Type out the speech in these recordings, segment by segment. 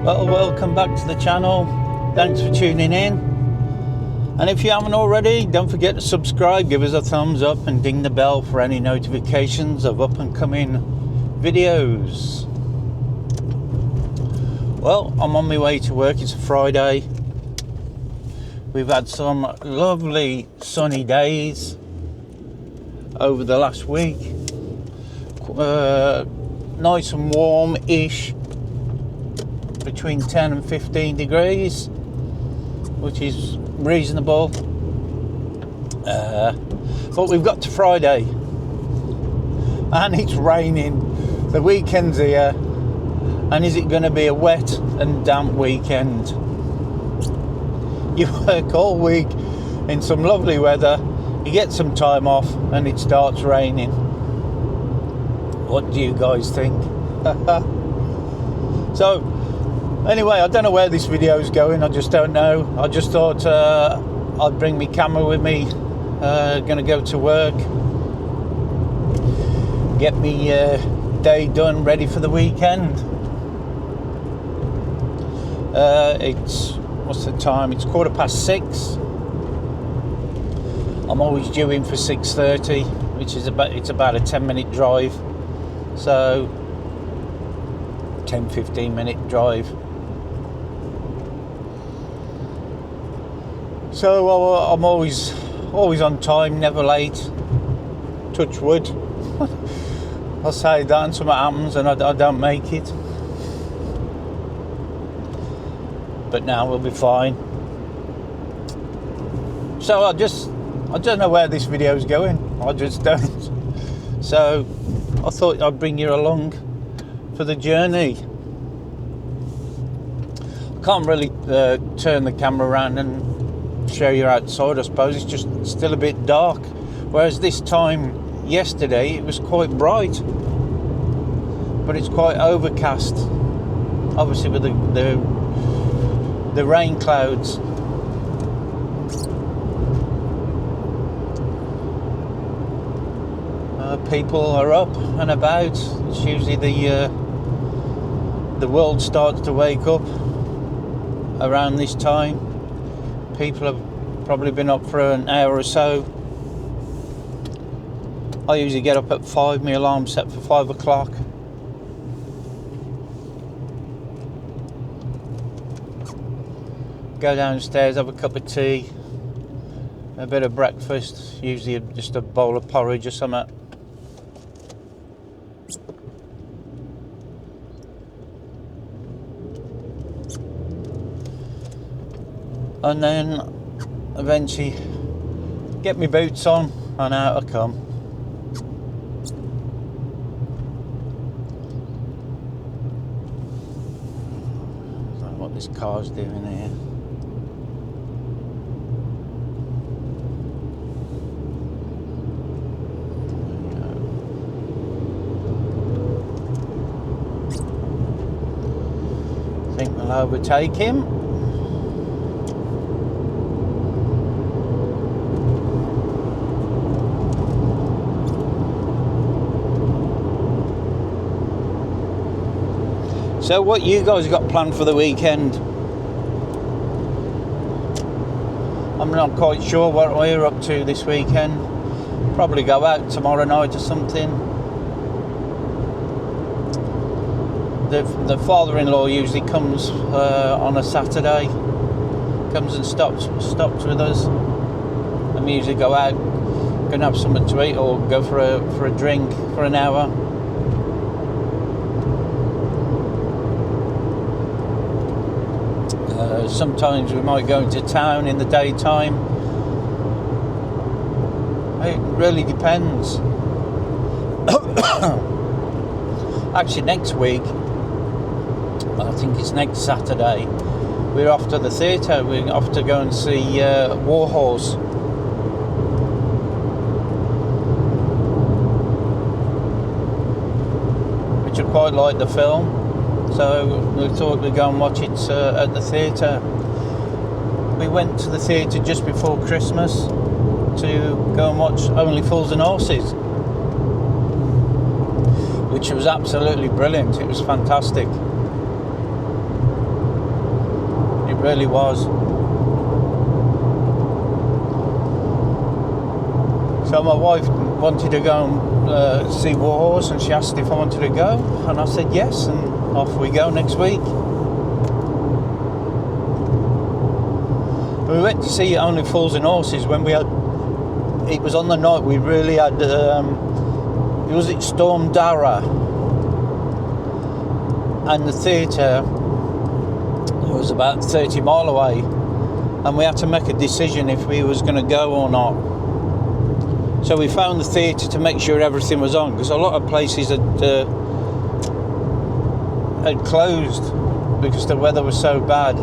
Well, welcome back to the channel. Thanks for tuning in. And if you haven't already, don't forget to subscribe, give us a thumbs up and ding the bell for any notifications of up and coming videos. Well, I'm on my way to work. It's a Friday. We've had some lovely sunny days over the last week. Nice and warm-ish, between 10 and 15 degrees, which is reasonable. But we've got to Friday and it's raining. The weekend's here, and is it going to be a wet and damp weekend? You work all week in some lovely weather, you get some time off and it starts raining. What do you guys think? So anyway, I don't know where this video is going. I just don't know. I just thought I'd bring my camera with me. Gonna go to work, get me day done, ready for the weekend. What's the time? It's 6:15. I'm always due in for 6:30, which is about a 10-minute drive. So 10-15 minute drive. So I'm always on time, never late. Touch wood. I'll say that and something happens and I don't make it. But now we'll be fine. So I don't know where this video is going. I just don't. So I thought I'd bring you along for the journey. I can't really turn the camera around and show you outside, I suppose. It's just still a bit dark, whereas this time yesterday it was quite bright, but it's quite overcast, obviously with the rain clouds. People are up and about. It's usually the world starts to wake up around this time. People have probably been up for an hour or so. I usually get up at 5, my alarm set for 5 o'clock. Go downstairs, have a cup of tea, a bit of breakfast, usually just a bowl of porridge or something. And then eventually get my boots on and out I come. I don't know what this car's doing here. I think we'll overtake him. So what you guys got planned for the weekend? I'm not quite sure what we're up to this weekend. Probably go out tomorrow night or something. The father-in-law usually comes on a Saturday. Comes and stops with us. And we usually go out, go and have something to eat or go for a drink for an hour. Sometimes we might go into town in the daytime. It really depends. Actually, next week, I think it's next Saturday, we're off to the theatre. We're off to go and see Warhorse. Which I quite like the film. So we thought we'd go and watch it at the theatre. We went to the theatre just before Christmas to go and watch Only Fools and Horses, which was absolutely brilliant. It was fantastic. really was. So my wife wanted to go and see Warhorse, and she asked if I wanted to go, and I said yes, and off we go next week. We went to see Only Fools and Horses when we had. It was on the night we really had. Was it Storm Dara? And the theatre was about 30 mile away, and we had to make a decision if we was going to go or not. So we found the theatre to make sure everything was on, because a lot of places had closed because the weather was so bad.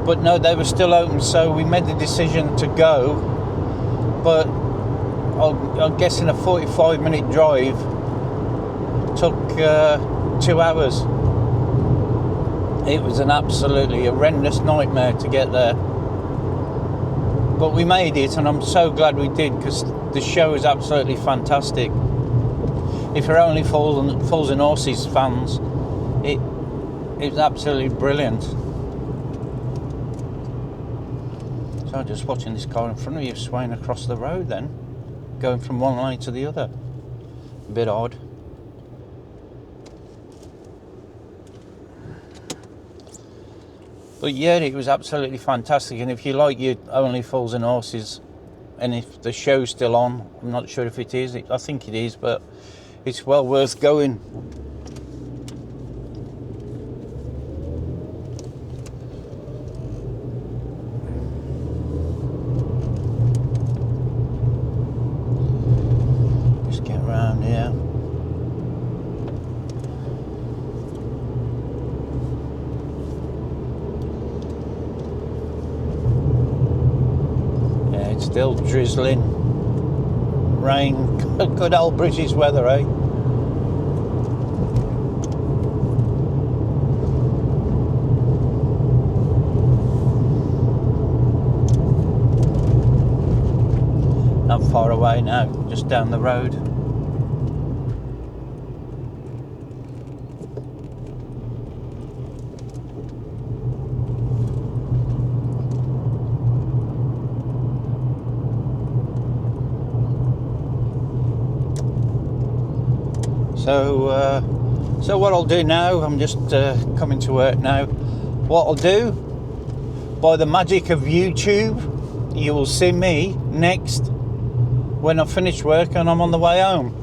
But no, they were still open, so we made the decision to go. But I'm guessing a 45-minute drive took 2 hours. It was an absolutely horrendous nightmare to get there. But we made it, and I'm so glad we did, because the show is absolutely fantastic. If you're Only Fools and Horses fans, it's absolutely brilliant. So I'm just watching this car in front of you swaying across the road then, going from one lane to the other. A bit odd. But yeah, it was absolutely fantastic, and if you like your Only Fools and Horses, and if the show's still on, I'm not sure if it is, I think it is, but it's well worth going. Just get around here. Still drizzling, rain, good old British weather, eh? Not far away now, just down the road. So what I'll do now, I'm just coming to work now. What I'll do, by the magic of YouTube, you will see me next when I finish work and I'm on the way home.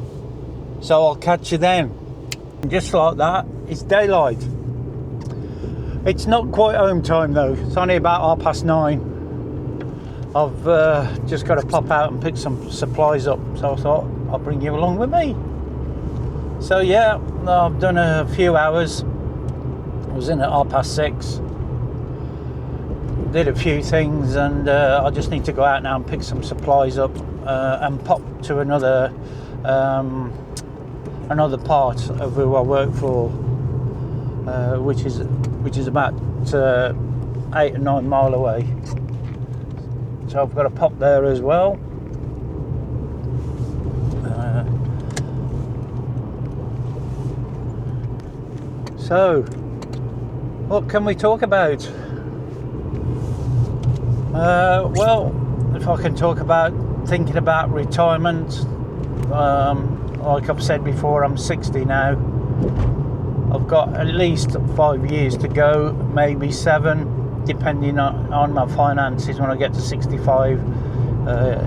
So I'll catch you then. Just like that, it's daylight. It's not quite home time though. It's only about 9:30. I've just got to pop out and pick some supplies up. So I thought I'll bring you along with me. So yeah, I've done a few hours. I was in at 6:30. Did a few things, and I just need to go out now and pick some supplies up and pop to another part of who I work for, which is about 8 or 9 mile away. So I've got to pop there as well. So, what can we talk about? Well, if I can talk about thinking about retirement, like I've said before, I'm 60 now. I've got at least 5 years to go, maybe 7, depending on my finances when I get to 65.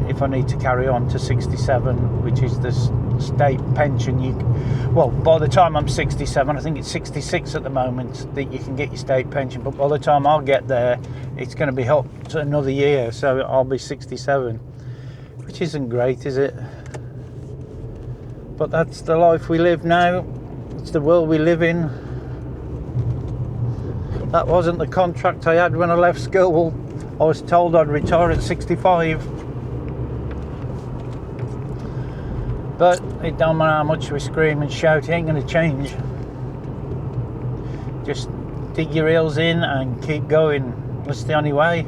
If I need to carry on to 67, which is the state pension. Well, by the time I'm 67, I think it's 66 at the moment that you can get your state pension, but by the time I'll get there, it's going to be up to another year, so I'll be 67, which isn't great, is it? But that's the life we live now. It's the world we live in. That wasn't the contract I had when I left school. I was told I'd retire at 65. But it don't matter how much we scream and shout, it ain't going to change. Just dig your heels in and keep going. That's the only way.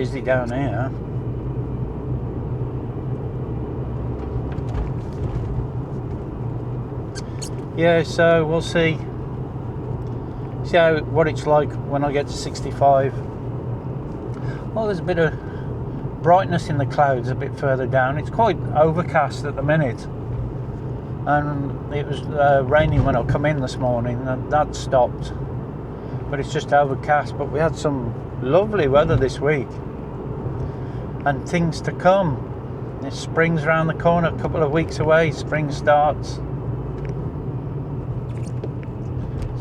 busy down here. Yeah, so we'll see what it's like when I get to 65. Well, there's a bit of brightness in the clouds a bit further down. It's quite overcast at the minute, and it was raining when I come in this morning, and that stopped, but it's just overcast. But we had some lovely weather this week, and things to come. Spring's around the corner, a couple of weeks away, spring starts.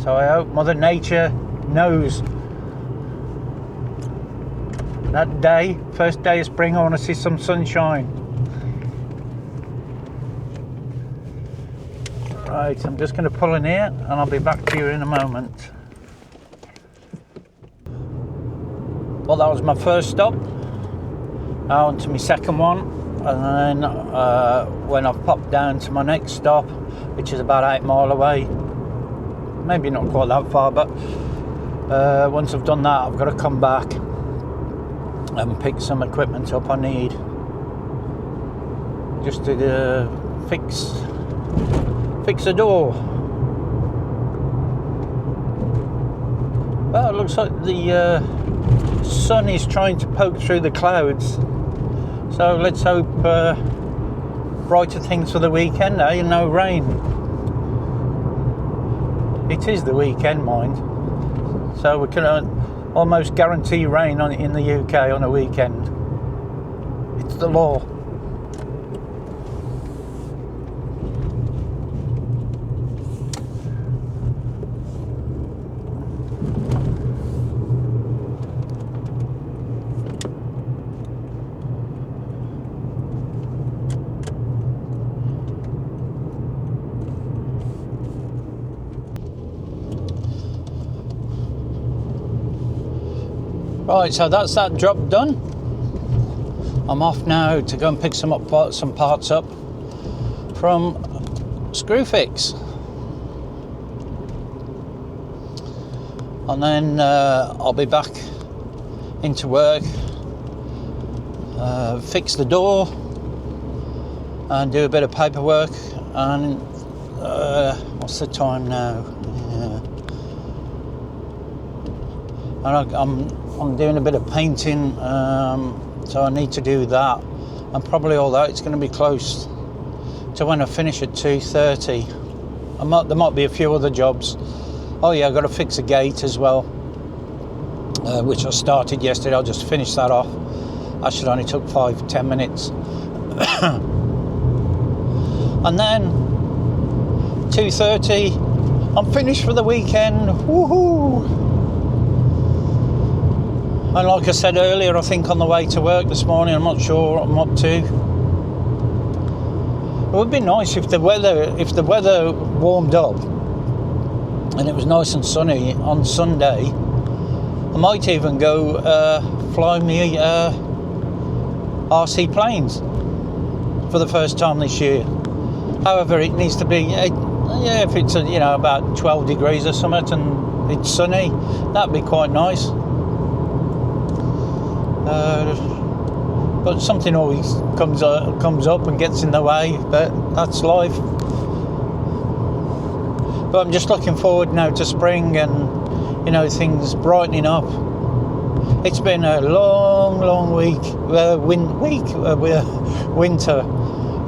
So I hope Mother Nature knows that day, first day of spring, I want to see some sunshine. Right, I'm just going to pull in here and I'll be back to you in a moment. Well, that was my first stop. Now on to my second one, and then when I've popped down to my next stop, which is about 8 miles away, maybe not quite that far, but once I've done that, I've got to come back and pick some equipment up I need just to fix a door. Well, it looks like the sun is trying to poke through the clouds, so let's hope brighter things for the weekend, eh? No rain. It is the weekend, mind, so we can almost guarantee rain in the UK on a weekend. It's the law. Right, so that's that job done. I'm off now to go and pick some parts up from Screwfix, and then I'll be back into work, fix the door, and do a bit of paperwork. And what's the time now? Yeah. And I'm doing a bit of painting, so I need to do that, and probably all that it's going to be close to when I finish at 2:30. There might be a few other jobs. Oh yeah, I've got to fix a gate as well, which I started yesterday. I'll just finish that off. Actually only took 5-10 minutes. And then 2:30 I'm finished for the weekend. Woohoo! And like I said earlier, I think on the way to work this morning, I'm not sure what I'm up to. It would be nice if the weather warmed up and it was nice and sunny on Sunday. I might even go fly me RC planes for the first time this year. However, it needs to be, if it's about 12 degrees or something and it's sunny, that'd be quite nice. But something always comes up and gets in the way, but that's life. But I'm just looking forward now to spring and things brightening up. It's been a long week, winter.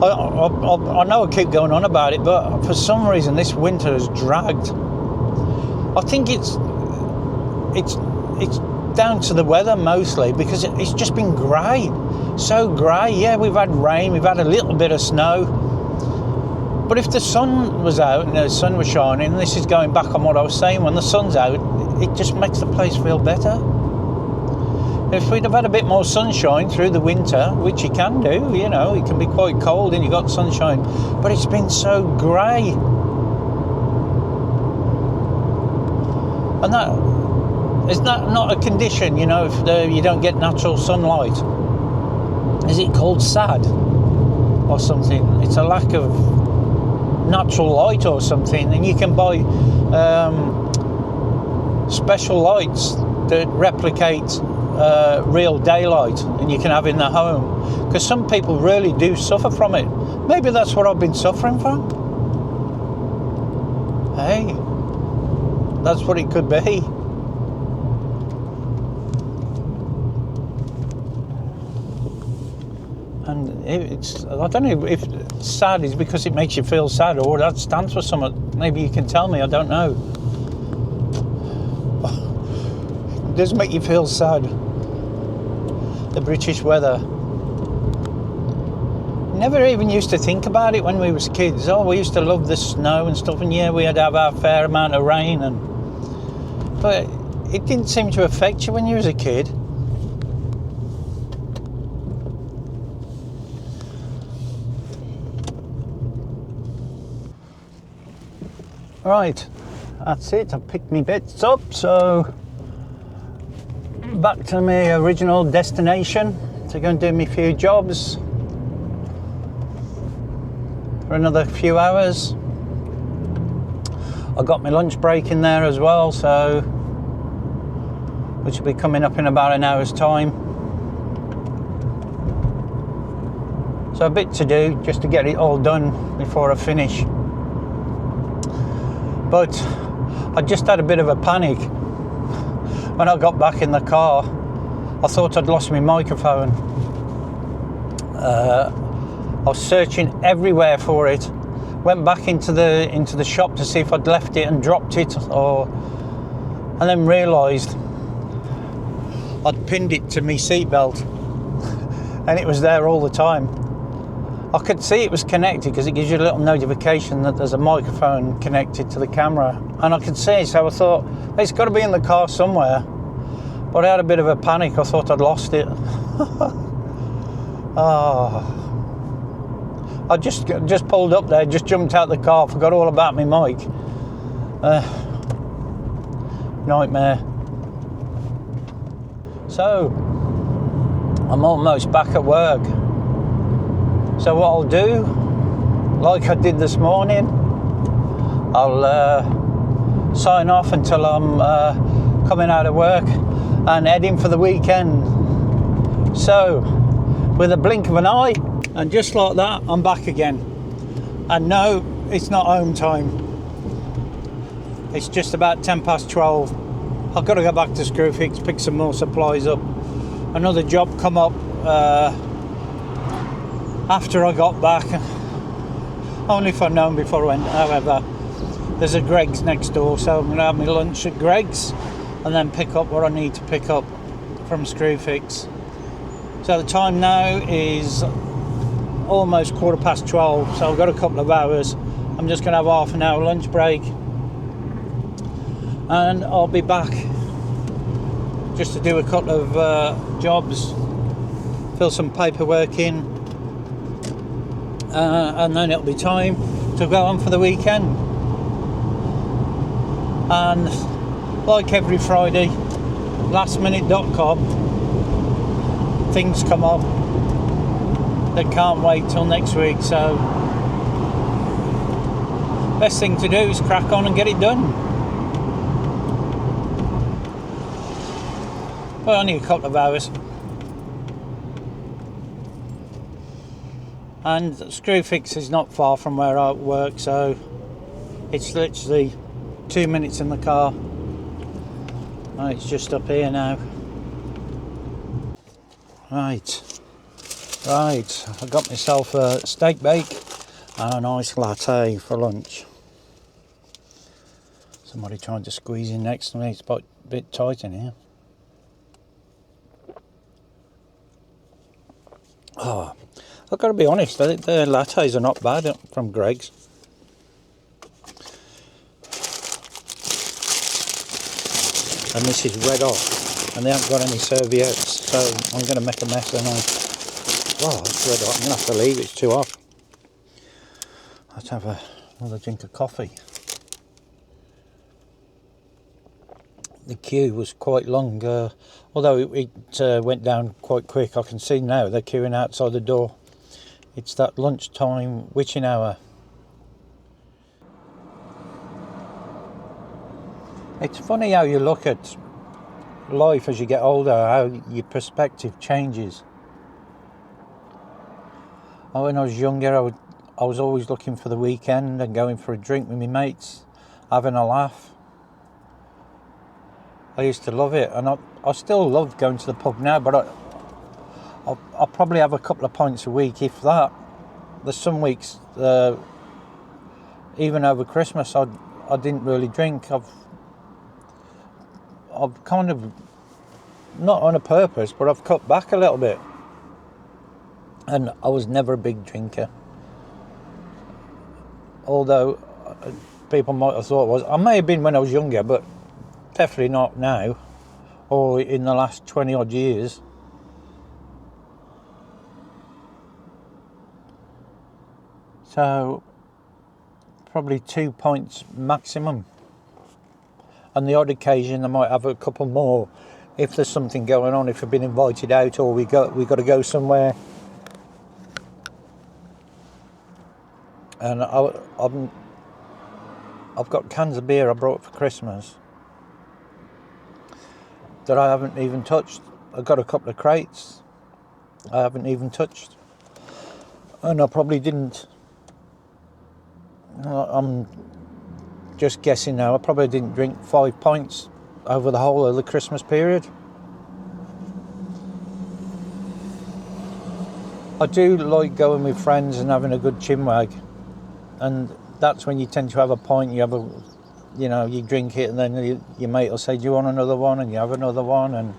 I know I keep going on about it, but for some reason this winter has dragged. I think it's down to the weather mostly, because it's just been grey, so grey. Yeah, we've had rain, we've had a little bit of snow, but if the sun was out and the sun was shining, and this is going back on what I was saying, when the sun's out, it just makes the place feel better. If we'd have had a bit more sunshine through the winter, which you can do, it can be quite cold and you got sunshine, but it's been so grey. And that is not a condition, if you don't get natural sunlight. Is it called sad or something? It's a lack of natural light or something, and you can buy special lights that replicate real daylight and you can have in the home, because some people really do suffer from it. Maybe that's what I've been suffering from. Hey, that's what it could be. And it's, I don't know if sad is because it makes you feel sad, or that stands for something. Maybe you can tell me, I don't know. It does make you feel sad. The British weather. Never even used to think about it when we was kids. Oh, we used to love the snow and stuff, and yeah, we had to have our fair amount of rain, but it didn't seem to affect you when you was a kid. Right, that's it. I've picked my bits up, so back to my original destination to go and do me few jobs for another few hours. I got my lunch break in there as well, so which will be coming up in about an hour's time. So a bit to do just to get it all done before I finish. But I just had a bit of a panic when I got back in the car. I thought I'd lost my microphone. I was searching everywhere for it. Went back into the shop to see if I'd left it and dropped it, and then realised I'd pinned it to my seatbelt, and it was there all the time. I could see it was connected because it gives you a little notification that there's a microphone connected to the camera, and I could see it, so I thought, hey, it's got to be in the car somewhere. But I had a bit of a panic. I thought I'd lost it. I just pulled up there, just jumped out the car, forgot all about my mic. Nightmare. So I'm almost back at work. So what I'll do, like I did this morning, I'll sign off until I'm coming out of work and heading for the weekend. So with a blink of an eye, and just like that, I'm back again. And no, it's not home time. It's just about 12:10. I've got to go back to Screwfix, pick some more supplies up. Another job come up after I got back. Only if I'd known before I went. However, there's a Greggs next door, so I'm going to have my lunch at Greggs and then pick up what I need to pick up from Screwfix. So the time now is almost 12:15, so I've got a couple of hours. I'm just going to have half an hour lunch break, and I'll be back just to do a couple of jobs, fill some paperwork in, and then it'll be time to go on for the weekend. And like every Friday, lastminute.com, things come up that can't wait till next week, so best thing to do is crack on and get it done. Well, only a couple of hours. And Screwfix is not far from where I work, so it's literally 2 minutes in the car. Oh, it's just up here now. Right, I got myself a steak bake and a nice latte for lunch. Somebody trying to squeeze in next to me. It's a bit tight in here. Oh, I've got to be honest, the lattes are not bad from Greggs. And this is red hot, and they haven't got any serviettes, so I'm going to make a mess, and oh, it's red hot. I'm going to have to leave, it's too hot. Let's have another drink of coffee. The queue was quite long, although it went down quite quick. I can see now they're queuing outside the door. It's that lunchtime witching hour. It's funny how you look at life as you get older, how your perspective changes. When I was younger, I was always looking for the weekend and going for a drink with my mates, having a laugh. I used to love it, and I still love going to the pub now, but I'll probably have a couple of pints a week, if that. There's some weeks, even over Christmas, I didn't really drink. I've kind of, not on a purpose, but I've cut back a little bit. And I was never a big drinker. Although people might have thought I was. I may have been when I was younger, but definitely not now, or in the last 20 odd years. So probably 2 pints maximum. On the odd occasion I might have a couple more if there's something going on, if I've been invited out or we got to go somewhere. And I've got cans of beer I brought for Christmas that I haven't even touched. I've got a couple of crates I haven't even touched, and I probably didn't. I'm just guessing now. I probably didn't drink 5 pints over the whole of the Christmas period. I do like going with friends and having a good chinwag, and that's when you tend to have a pint. You drink it, and then your mate will say, "Do you want another one?" And you have another one, and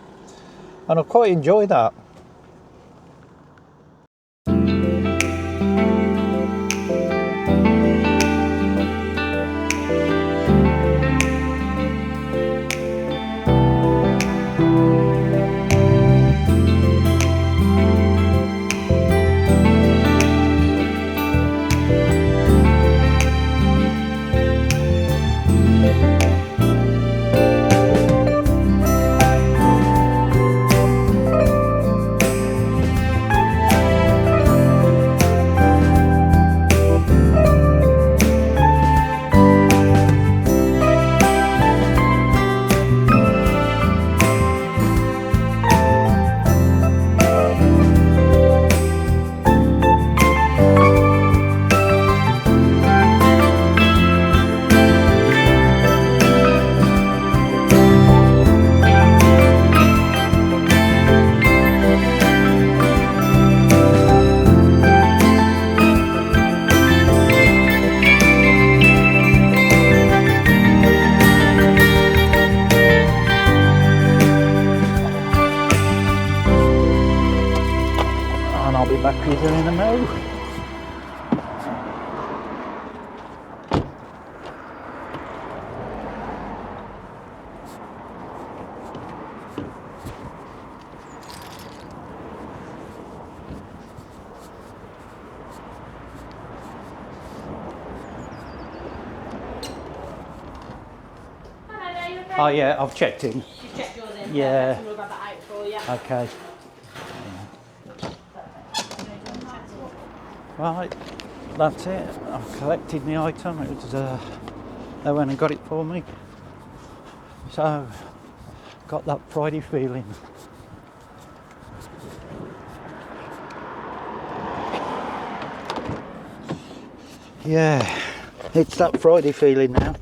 I quite enjoy that. Back with you in a mo. Oh yeah, I've checked in. You checked yours in? Yeah. We'll grab that out for you. Okay. Right, that's it. I've collected my item. It was, they went and got it for me. So, got that Friday feeling. Yeah, it's that Friday feeling now.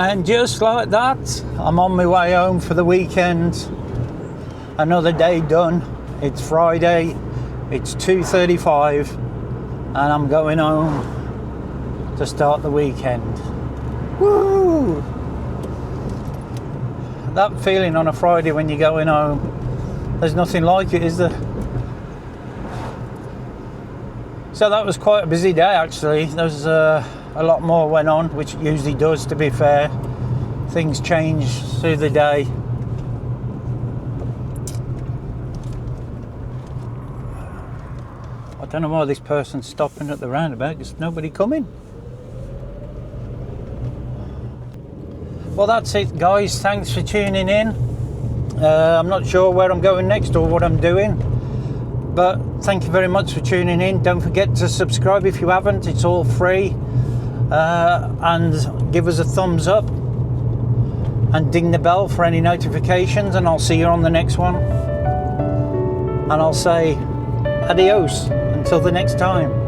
And just like that, I'm on my way home for the weekend. Another day done. It's Friday. It's 2:35, and I'm going home to start the weekend. Woo! That feeling on a Friday when you're going home, there's nothing like it, is there? So that was quite a busy day, actually. There was a lot more went on, which it usually does, to be fair. Things change through the day. I don't know why this person's stopping at the roundabout. There's nobody coming. Well, that's it, guys. Thanks for tuning in. I'm not sure where I'm going next or what I'm doing, but thank you very much for tuning in. Don't forget to subscribe if you haven't. It's all free. And give us a thumbs up and ding the bell for any notifications, and I'll see you on the next one. And I'll say adios until the next time.